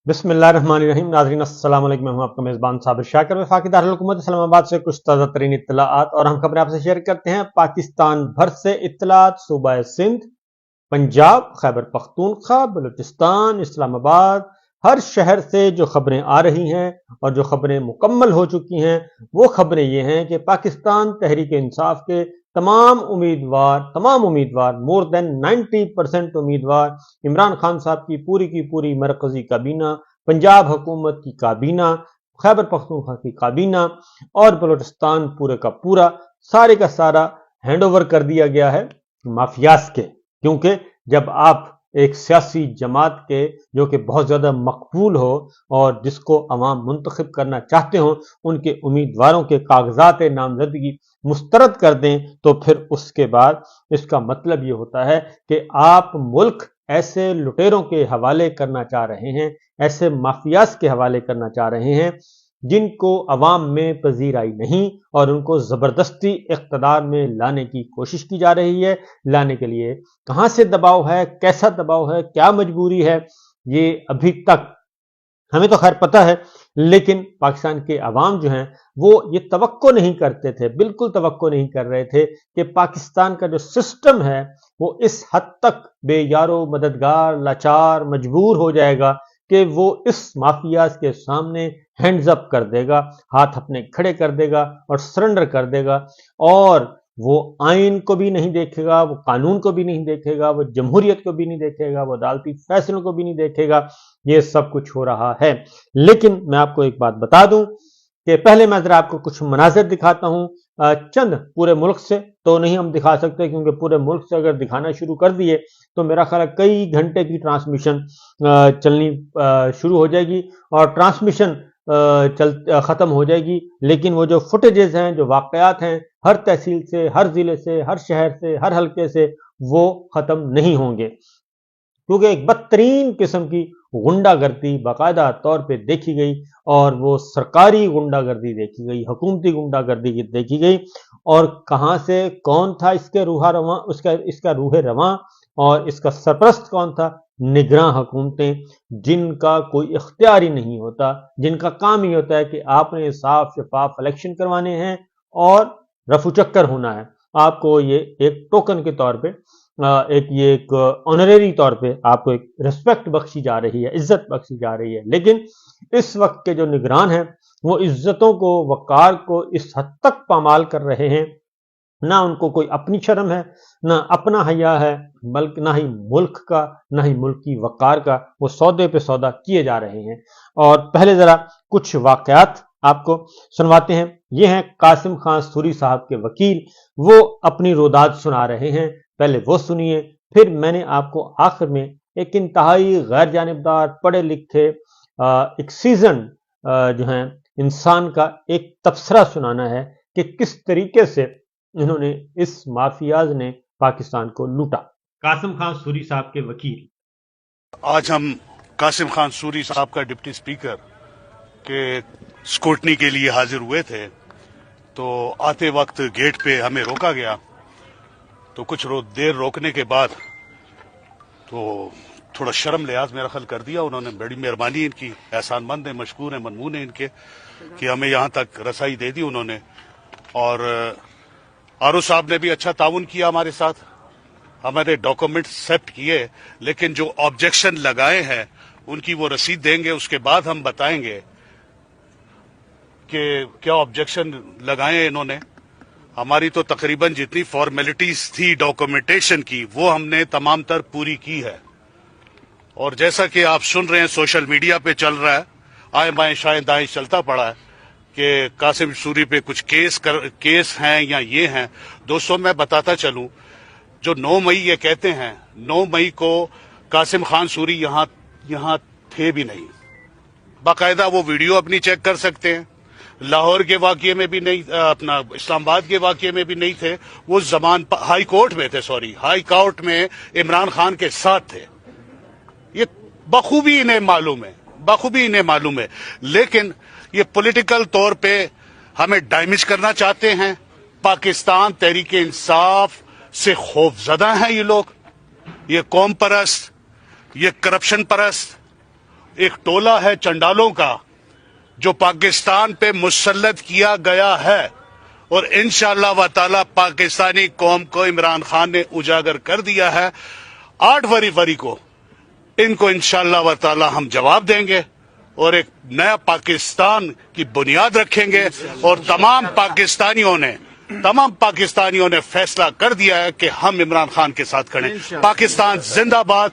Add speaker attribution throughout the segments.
Speaker 1: बिस्मिल्लाहिर्रहमानिर्रहीम। नाज़रीन अस्सलाम वालेकुम। मैं हूं आपका मेज़बान साबिर शाकिर। वफाकी दारुल हुकूमत इस्लामाबाद से कुछ ताज़ा तरीन इत्तलाआत और हम खबरें आपसे शेयर करते हैं। पाकिस्तान भर से इत्तलाआत सूबा सिंध, पंजाब, खैबर पख्तूनख्वा, बलूचिस्तान, इस्लामाबाद, हर शहर से जो खबरें आ रही हैं और जो खबरें मुकम्मल हो चुकी हैं वो खबरें ये हैं कि पाकिस्तान तहरीक इंसाफ के तमाम उम्मीदवार मोर देन 90% उम्मीदवार, इमरान खान साहब की पूरी मरकजी काबीना, पंजाब हुकूमत की काबीना, खैबर पख्तूनख्वा की काबीना और बलूचिस्तान पूरे का पूरा सारे का सारा हैंड ओवर कर दिया गया है माफियाज के। क्योंकि जब आप एक सियासी जमात के जो कि बहुत ज़्यादा मकबूल हो और जिसको अवाम मुंतखब करना चाहते हो उनके उम्मीदवारों के कागजात नामजदगी मुस्तरद कर दें तो फिर उसके बाद इसका मतलब ये होता है कि आप मुल्क ऐसे लुटेरों के हवाले करना चाह रहे हैं, ऐसे माफियाज के हवाले करना चाह रहे हैं जिनको अवाम में पजीराई नहीं और उनको ज़बरदस्ती इक़्तिदार में लाने की कोशिश की जा रही है। लाने के लिए कहाँ से दबाव है, कैसा दबाव है, क्या मजबूरी है, ये अभी तक हमें तो खैर पता है, लेकिन पाकिस्तान के अवाम जो हैं वो ये तवक्को नहीं करते थे, बिल्कुल तवक्को नहीं कर रहे थे कि पाकिस्तान का जो सिस्टम है वो इस हद तक बेयारो मददगार, लाचार, मजबूर हो जाएगा कि वो इस माफियाज के सामने हैंड्स अप कर देगा, हाथ अपने खड़े कर देगा और सरेंडर कर देगा। और वो आइन को भी नहीं देखेगा, वो कानून को भी नहीं देखेगा, वो जमहूरियत को भी नहीं देखेगा, वो अदालती फैसलों को भी नहीं देखेगा। ये सब कुछ हो रहा है। लेकिन मैं आपको एक बात बता दूं कि पहले मैं जरा आपको कुछ मनाज़िर दिखाता हूं, चंद पूरे मुल्क से तो नहीं हम दिखा सकते क्योंकि पूरे मुल्क से अगर दिखाना शुरू कर दिए तो मेरा ख्याल है कई घंटे की ट्रांसमिशन चलनी शुरू हो जाएगी और ट्रांसमिशन ख़त्म हो जाएगी। लेकिन वो जो फुटेजेस हैं, जो वाक़यात हैं, हर तहसील से, हर ज़िले से, हर शहर से, हर हल्के से, वो ख़त्म नहीं होंगे क्योंकि एक बदतरीन किस्म की गुंडागर्दी बाकायदा तौर पे देखी गई और वो सरकारी गुंडागर्दी देखी गई, हुकूमती गुंडागर्दी देखी गई। और कहाँ से कौन था इसके रूहा रवां, इसका रूहे रवां और इसका सरपरस्त कौन था? निगरां हुकूमतें, जिनका कोई इख्तियार ही नहीं होता, जिनका काम ही होता है कि आपने साफ शफाफ इलेक्शन करवाने हैं और रफू चक्कर होना है। आपको ये एक टोकन के तौर पे एक ऑनरेरी तौर पे आपको एक रिस्पेक्ट बख्शी जा रही है, इज्जत बख्शी जा रही है। लेकिन इस वक्त के जो निगरान हैं वो इज्जतों को, वकार को इस हद तक पामाल कर रहे हैं, ना उनको कोई अपनी शर्म है, ना अपना हया है, बल्कि ना ही मुल्क का, ना ही मुल्क की वकार का। वो सौदे पे सौदा किए जा रहे हैं। और पहले जरा कुछ वाकयात आपको सुनवाते हैं। ये हैं कासिम खान सूरी साहब के वकील, वो अपनी रोदाद सुना रहे हैं। पहले वो सुनिए, फिर मैंने आपको आखिर में एक इंतहाई गैर जानिबदार, पढ़े लिखे, एक सीजन जो है इंसान का एक तबसरा सुनाना है कि किस तरीके से इन्होंने, इस माफियाज ने पाकिस्तान को लूटा। कासिम खान सूरी साहब के वकील।
Speaker 2: आज हम कासिम खान सूरी साहब का डिप्टी स्पीकर के स्क्रूटनी के लिए हाजिर हुए थे, तो आते वक्त गेट पे हमें रोका गया। तो कुछ देर रोकने के बाद तो थोड़ा शर्म लिहाज मेरा ख्याल कर दिया उन्होंने। बड़ी मेहरबानी इनकी, एहसानमंद है, मशकूर है, मनमून है इनके कि हमें यहाँ तक रसाई दे दी उन्होंने। और आरो साहब ने भी अच्छा ताउन किया हमारे साथ, हमारे डॉक्यूमेंट एक्सेप्ट किए। लेकिन जो ऑब्जेक्शन लगाए हैं उनकी वो रसीद देंगे, उसके बाद हम बताएंगे कि क्या ऑब्जेक्शन लगाए इन्होंने। हमारी तो तकरीबन जितनी फॉर्मेलिटीज थी डॉक्यूमेंटेशन की वो हमने तमाम तर पूरी की है। और जैसा कि आप सुन रहे हैं सोशल मीडिया पे चल रहा है, आए बाएं शायद दाएं चलता पड़ा है कि कासिम सूरी पे कुछ केस हैं या ये हैं। दोस्तों मैं बताता चलूं, जो 9 मई ये कहते हैं, 9 मई को कासिम खान सूरी यहाँ थे भी नहीं। बाकायदा वो वीडियो अपनी चेक कर सकते हैं। लाहौर के वाकये में भी नहीं, अपना इस्लामाबाद के वाकये में भी नहीं थे। वो जमान हाई कोर्ट में थे, हाई कोर्ट में इमरान खान के साथ थे। ये बखूबी इन्हें मालूम है। लेकिन ये पॉलिटिकल तौर पे हमें डैमेज करना चाहते हैं। पाकिस्तान तहरीक इंसाफ से खौफजदा हैं ये लोग, ये कौम परस्त, ये करप्शन परस्त एक टोला है चंडालों का जो पाकिस्तान पे मुसल्लत किया गया है, और इंशाअल्लाह व ताला पाकिस्तानी कौम को इमरान खान ने उजागर कर दिया है। 8 फरवरी को इनको इंशाअल्लाह व ताला हम जवाब देंगे और एक नया पाकिस्तान की बुनियाद रखेंगे। और तमाम पाकिस्तानियों ने फैसला कर दिया है कि हम इमरान खान के साथ खड़े हैं। पाकिस्तान जिंदाबाद,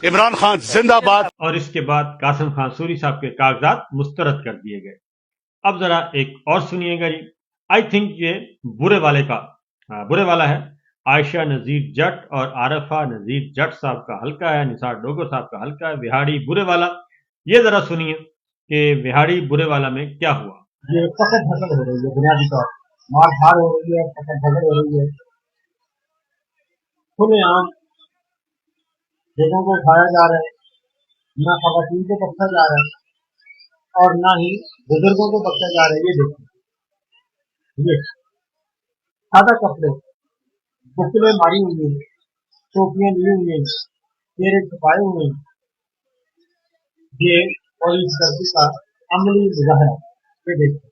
Speaker 2: इमरान खान जिंदाबाद।
Speaker 1: और इसके बाद कासिम खान सूरी साहब के कागजात मुस्तरद कर दिए गए। अब जरा एक और सुनिएगा जी। आई थिंक ये बुरे वाला है। आयशा नजीर जट और आरफा नजीर जट साहब का हल्का है, निसार डोगो साहब का हल्का है, विहाड़ी बुरे वाला। ये जरा सुनिए कि विहाड़ी बुरे वाला में क्या हुआ।
Speaker 3: ये सख्त हसल हो रही है, बुनियादी तौर मार धार हो रही है, सख्त हसल हो रही है। खुलेआम जगहों को उठाया जा रहा है, न खवातीन को बख्शा जा रहा है और न ही बुजुर्गों को बख्शा जा रहा है। ये देखिए, ये सादा कपड़े, बुकले मारी हुई हैं, टोपियां ली हुई हैं, चेहरे छुपाए हुए हैं। ये और इस गर्दी का अमली मुजाहरा। ये देखिए,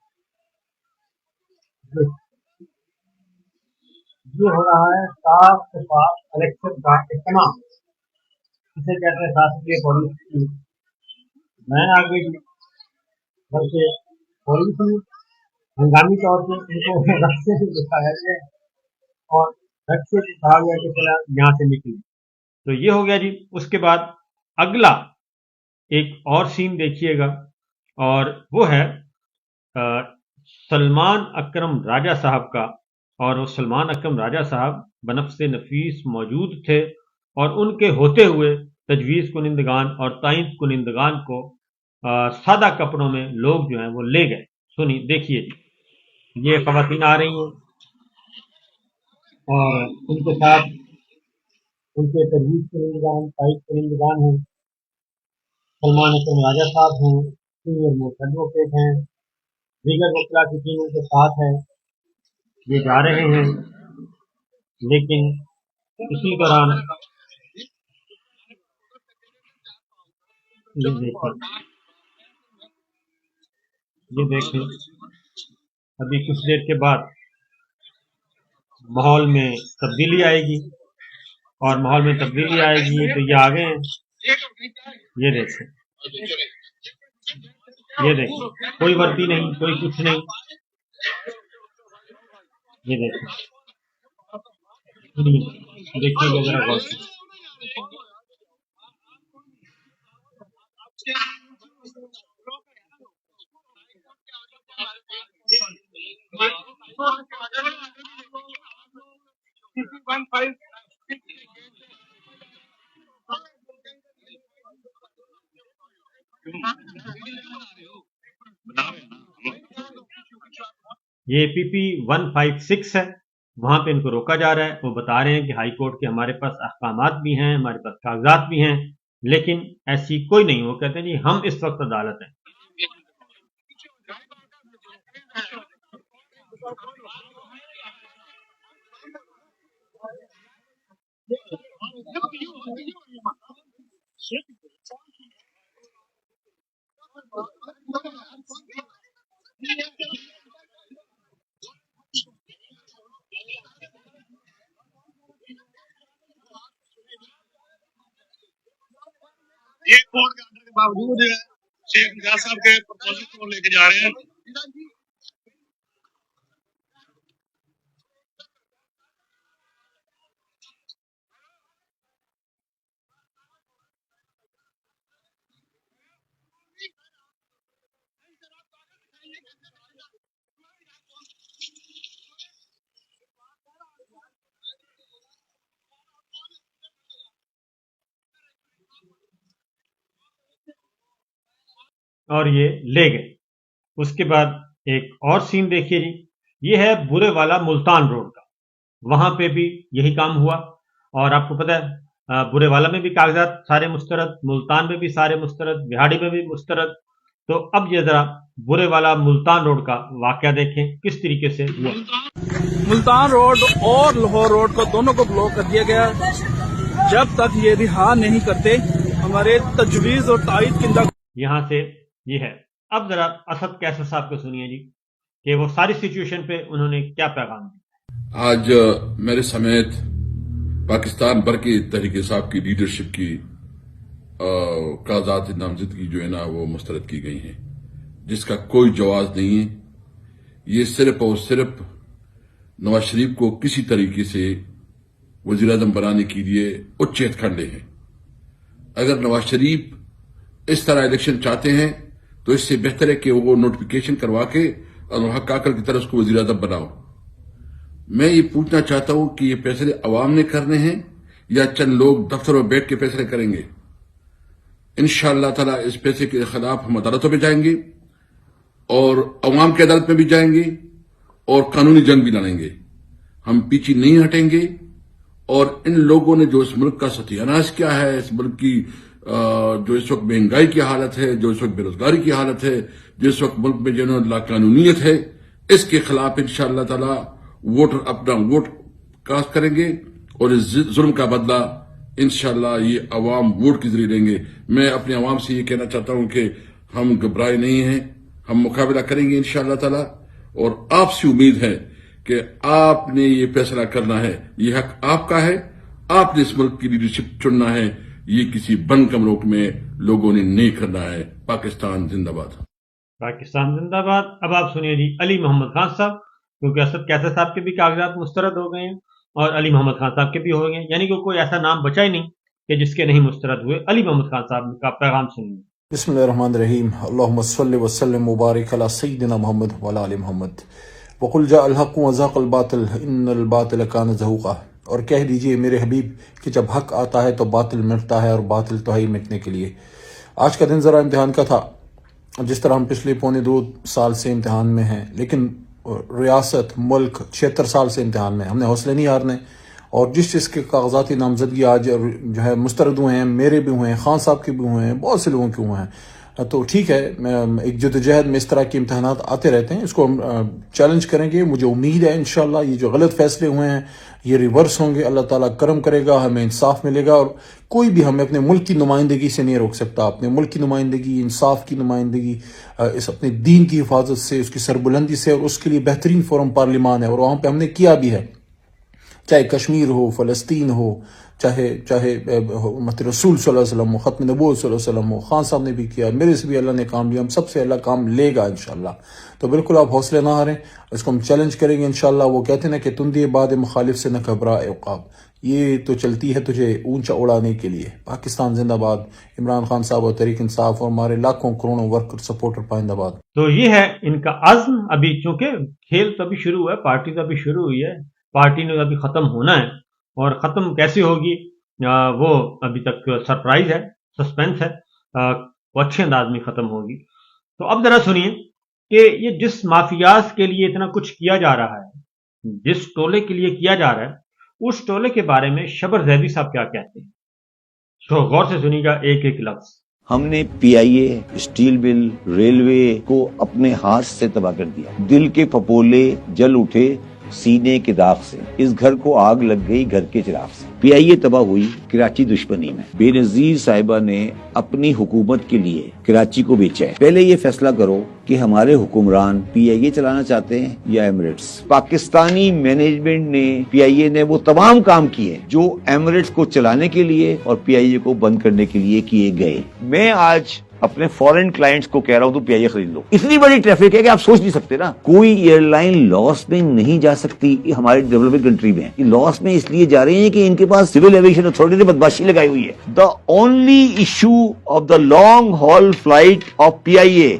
Speaker 3: ये हो रहा है साफ शफाफ इलेक्शन का इस्तेमाल। इसे कहते हैं शासकीय पुलिस की मैन आ गई, बल्कि पुलिस ने हंगामी तौर पर इनको रस्से से दिखाया गया और रस्से से कहा गया कि चला यहाँ से निकले।
Speaker 1: तो ये हो गया जी। उसके बाद अगला एक और सीन देखिएगा, और वो है सलमान अकरम राजा साहब का। और वो सलमान अकरम राजा साहब बनफ्से नफीस मौजूद थे और उनके होते हुए तजवीज़ कुनिंदगान और ताइंस कुनिंदगान को सादा कपड़ों में लोग जो हैं वो ले गए। सुनिए, देखिए जी। ये ख़वातीन आ रही हैं और उनके साथ उनके तजवीज़ कुनिंदगान, ताइंस कुनिंदगान हैं, सलमान अकरम राजा साहब हैं, सीनियर मोस्ट एडवोकेट हैं, दीगर वकीला की टीम उनके साथ है। ये जा रहे हैं, लेकिन इसी दौरान ये देखें अभी कुछ देर के बाद माहौल में तब्दीली आएगी, और माहौल में तब्दीली आएगी तो ये आ गए हैं। ये देखें, कोई वर्दी नहीं, कोई कुछ नहीं। ये देखिएगा जरा गौर से। ये PP 156 है, वहां पे इनको रोका जा रहा है। वो बता रहे हैं कि हाई कोर्ट के हमारे पास अहकामात भी हैं, हमारे पास कागजात भी हैं, लेकिन ऐसी कोई नहीं। वो कहते हैं जी हम इस वक्त अदालत हैं।
Speaker 4: ये कोर्ट के ऑर्डर के बावजूद शेख निगाह साहब के प्रपोजल को लेके जा रहे हैं।
Speaker 1: और ये ले गए। उसके बाद एक और सीन देखिए जी। ये है बुरे वाला मुल्तान रोड का। वहां पे भी यही काम हुआ, और आपको पता है बुरे वाला में भी कागजात सारे मुस्तरद, मुल्तान में भी सारे मुस्तरद, बिहाड़ी में भी मुस्तरद। तो अब ये जरा बुरे वाला मुल्तान रोड का वाकया देखें किस तरीके से हुआ।
Speaker 5: मुल्तान रोड और लाहौर रोड को दोनों को ब्लॉक कर दिया गया। जब तक ये रिहा नहीं करते हमारे तजवीज़ और तायद किंदा
Speaker 1: यहाँ से ये है। अब जरा असद कैसर साहब को सुनिए जी कि वो सारी सिचुएशन पे उन्होंने क्या पैगाम दिया।
Speaker 6: आज मेरे समेत पाकिस्तान भर की तहरीक इंसाफ की लीडरशिप की कागजात नामजदगी जो है ना वो मुस्तरद की गई हैं, जिसका कोई जवाब नहीं है। ये सिर्फ और सिर्फ नवाज शरीफ को किसी तरीके से वज़ीर-ए-आज़म बनाने के लिए उच्च हथकंडे हैं। अगर नवाज शरीफ इस तरह इलेक्शन चाहते हैं तो इससे बेहतर है कि वो नोटिफिकेशन करवा के और हक काकल की तरह उसको वज़ीर-ए-आज़म बनाओ। मैं ये पूछना चाहता हूं कि ये फैसले अवाम ने करने हैं या चंद लोग दफ्तरों में बैठ के फैसले करेंगे। इंशाअल्लाह ताला इस फैसले के खिलाफ हम अदालतों में जाएंगे और अवाम की अदालत में भी जाएंगे और कानूनी जंग भी लड़ेंगे। हम पीछे नहीं हटेंगे। और इन लोगों ने जो इस मुल्क का सत्यानाश किया है, इस मुल्क की जो इस वक्त महंगाई की हालत है, जो इस वक्त बेरोजगारी की हालत है, जो इस वक्त मुल्क में जो लाकानूनीयत है, इसके खिलाफ इंशाअल्लाह ताला वोटर अपना वोट कास्ट करेंगे और इस जुल्म का बदला इंशाअल्लाह ये अवाम वोट के जरिए लेंगे। मैं अपने अवाम से ये कहना चाहता हूं कि हम घबराए नहीं हैं, हम मुकाबला करेंगे इंशाअल्लाह ताला। और आपसे उम्मीद है कि आपने ये फैसला करना है, ये हक आपका है, आपने इस मुल्क की लीडरशिप चुनना है, ये किसी बंद कमरों में लोगों ने नहीं करना है। पाकिस्तान जिंदाबाद।
Speaker 1: पाकिस्तान जिंदाबाद। अब आप सुनिए जी अली मोहम्मद खान साहब, क्योंकि असद कैसर साहब के भी कागजात मुस्तरद हो गए हैं और अली मोहम्मद खान साहब के भी हो गए, यानी कि कोई ऐसा नाम बचा ही नहीं कि जिसके नहीं मुस्तरद हुए। अली मोहम्मद खान साहब का पैगाम सुनिए।
Speaker 7: बिस्मिल्लाहिर्रहमानिर्रहीम। अल्लाहुम्मा सल्लि व सल्लिम व बारिक अला सय्यिदिना मुहम्मद व अला आलि मुहम्मद। वक़ुल जाअल हक़्क़ु व ज़हक़ल बातिल इन्नल बातिल कान ज़हूक़ा। और कह दीजिए मेरे हबीब कि जब हक आता है तो बातिल मिटता है और बातिल तो है ही मिटने के लिए। आज का दिन ज़रा इम्तिहान का था। जिस तरह हम पिछले 2.25 साल से इम्तिहान में हैं, लेकिन रियासत मुल्क 76 साल से इम्तिहान में, हमने हौसले नहीं हारने। और जिस चीज़ के कागजाती नामजदगी आज जो है मुस्तरद हुए हैं, मेरे भी हुए हैं, खान साहब के भी हुए हैं, बहुत से लोगों के हुए हैं, तो ठीक है। मैं एक जद्दोजहद में इस तरह के इम्तहानात आते रहते हैं, इसको हम चैलेंज करेंगे। मुझे उम्मीद है इंशाअल्लाह ये जो गलत फैसले हुए हैं ये रिवर्स होंगे, अल्लाह ताला करम करेगा, हमें इंसाफ मिलेगा और कोई भी हमें अपने मुल्क की नुमाइंदगी से नहीं रोक सकता। अपने मुल्क की नुमाइंदगी, इंसाफ की नुमाइंदगी, इस अपने दीन की हिफाजत से, उसकी सरबुलंदी से, और उसके लिए बेहतरीन फोरम पार्लिमान है और वहाँ पर हमने किया भी है। चाहे कश्मीर हो, फ़लस्तीन हो, चाहे उम्मत रसूल सल्लल्लाहु अलैहि वसल्लम हो, ख़त्म नबूवत सल्लल्लाहु अलैहि वसल्लम हो, खान साहब ने भी किया, मेरे से भी अल्लाह ने काम लिया, हम सबसे अल्लाह काम लेगा इंशाअल्लाह। तो बिल्कुल आप हौसले ना हारें, इसको हम चैलेंज करेंगे इंशाअल्लाह। वो कहते हैं ना कि तुंदी बाद मुखालिफ से न घबरा उक़ाब, ये तो चलती है तुझे ऊंचा उड़ाने के लिए। पाकिस्तान जिंदाबाद। इमरान खान साहब और तहरीक इंसाफ और हमारे लाखों करोड़ों वर्कर सपोर्टर पाइंदाबाद।
Speaker 1: तो ये है इनका अज़्म। अभी चूंकि खेल तो अभी शुरू हुआ है, पार्टी तो अभी शुरू हुई है, पार्टी ने अभी खत्म होना है और खत्म कैसे होगी वो अभी तक सरप्राइज है, सस्पेंस है। वो अच्छे अंदाज में खत्म होगी। तो अब जरा सुनिए कि ये जिस माफियाज के लिए इतना कुछ किया जा रहा है, जिस टोले के लिए किया जा रहा है, उस टोले के बारे में शबर जैदी साहब क्या कहते हैं, तो गौर से सुनिएगा एक एक लफ्ज।
Speaker 8: हमने पीआईए, स्टील मिल, रेलवे को अपने हाथ से तबाह कर दिया। दिल के फपोले जल उठे सीने के दाग से, इस घर को आग लग गई घर के चिराग से। पीआईए तबाह हुई कराची दुश्मनी में। बेनजीर साहिबा ने अपनी हुकूमत के लिए कराची को बेचा है। पहले ये फैसला करो कि हमारे हुक्मरान पीआईए चलाना चाहते हैं या एमिरेट्स। पाकिस्तानी मैनेजमेंट ने, पीआईए ने वो तमाम काम किए जो एमिरेट्स को चलाने के लिए और पीआईए को बंद करने के लिए किए गए। मैं आज अपने फॉरेन क्लाइंट्स को कह रहा हूं तो पीआईए खरीद लो। इतनी बड़ी ट्रैफिक है कि आप सोच नहीं सकते ना। कोई एयरलाइन लॉस में नहीं जा सकती हमारे डेवलपिंग कंट्री में। लॉस में इसलिए जा रहे हैं कि इनके पास सिविल एविएशन अथॉरिटी ने बदमाशी लगाई हुई है। The only issue of the long haul flight of PIA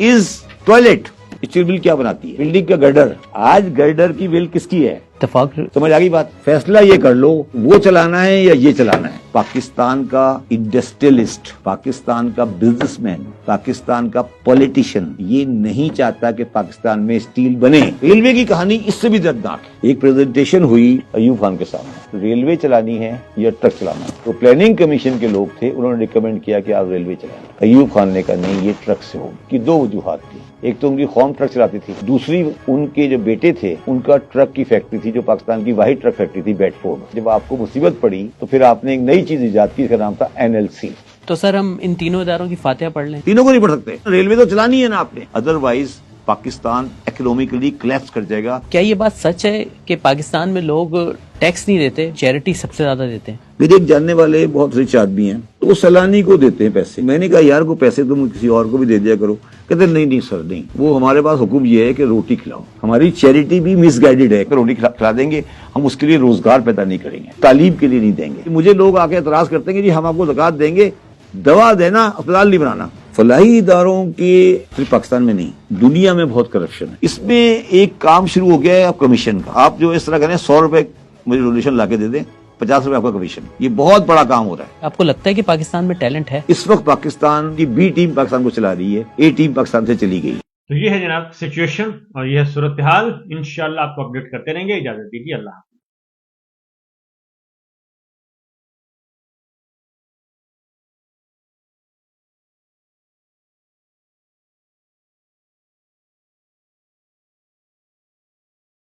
Speaker 8: is toilet. Steel bill क्या बनाती है? बिल्डिंग का गर्डर। आज गर्डर की बिल किसकी है? इत्तेफाक। समझ आ गई बात? फैसला ये कर लो वो चलाना है या ये चलाना है। पाकिस्तान का इंडस्ट्रियलिस्ट, पाकिस्तान का बिजनेसमैन, पाकिस्तान का पॉलिटिशियन ये नहीं चाहता कि पाकिस्तान में स्टील बने। रेलवे की कहानी इससे भी दर्दनाक है। एक प्रेजेंटेशन हुई अयूब खान के सामने, रेलवे चलानी है या ट्रक चलाना है। तो प्लानिंग कमीशन के लोग थे, उन्होंने रिकमेंड किया कि आप रेलवे चलाएं। अयूब खान ने कहा नहीं, ये ट्रक से होगी। कि दो वजूहात थी, एक तो उनकी कौम ट्रक चलाती थी, दूसरी उनके जो बेटे थे उनका ट्रक की फैक्ट्री थी जो पाकिस्तान की वाहिद ट्रक फैक्ट्री थी बेडफोर्ड। जब आपको मुसीबत पड़ी तो फिर आपने एक नई चीज इजाद की, इसका नाम था एनएलसी,
Speaker 9: تو سر ہم ان تینوں اداروں کی فاتحہ پڑھ لیں؟
Speaker 8: تینوں کو نہیں پڑھ سکتے. ریلوے تو چلانی ہے نا آپ نے, ادروائز پاکستان اکنامکلی کلیپس کر جائے گا.
Speaker 9: کیا یہ بات سچ ہے کہ پاکستان میں لوگ ٹیکس نہیں دیتے, چیریٹی سب سے زیادہ دیتے ہیں؟
Speaker 8: میرے ایک جاننے والے بہت رچ آدمی ہیں, تو وہ سیلانی کو دیتے ہیں پیسے. میں نے کہا یار کو پیسے تم کسی اور کو بھی دے دیا کرو. کہتے نہیں سر نہیں, وہ ہمارے پاس حکم یہ ہے کہ روٹی کھلاؤ. ہماری چیریٹی بھی مس گائیڈڈ ہے کہ روٹی کھلا دیں گے, ہم اس کے لیے روزگار پیدا نہیں کریں گے, تعلیم کے لیے نہیں دیں گے. مجھے لوگ آ کے اعتراض کرتے ہیں کہ جی ہم آپ کو زکوٰۃ دیں گے, دوا دینا, اسپتال نہیں بنانا. فلاحی اداروں کے صرف پاکستان میں نہیں, دنیا میں بہت کرپشن ہے. اس میں ایک کام شروع ہو گیا ہے اب کمیشن کا. آپ جو اس طرح کریں 100 روپے مجھے ڈونیشن لا کے دے دیں, 50 روپے آپ کا کمیشن. یہ بہت بڑا کام ہو رہا ہے.
Speaker 9: آپ کو لگتا ہے کہ پاکستان میں ٹیلنٹ ہے؟
Speaker 8: اس وقت پاکستان کی بی ٹیم پاکستان کو چلا رہی ہے, اے ٹیم پاکستان سے چلی گئی.
Speaker 1: تو یہ ہے جناب سچویشن اور یہ ہے صورتحال. انشاءاللہ آپ کو اپڈیٹ کرتے رہیں گے. اجازت دیجیے, اللہ حافظ.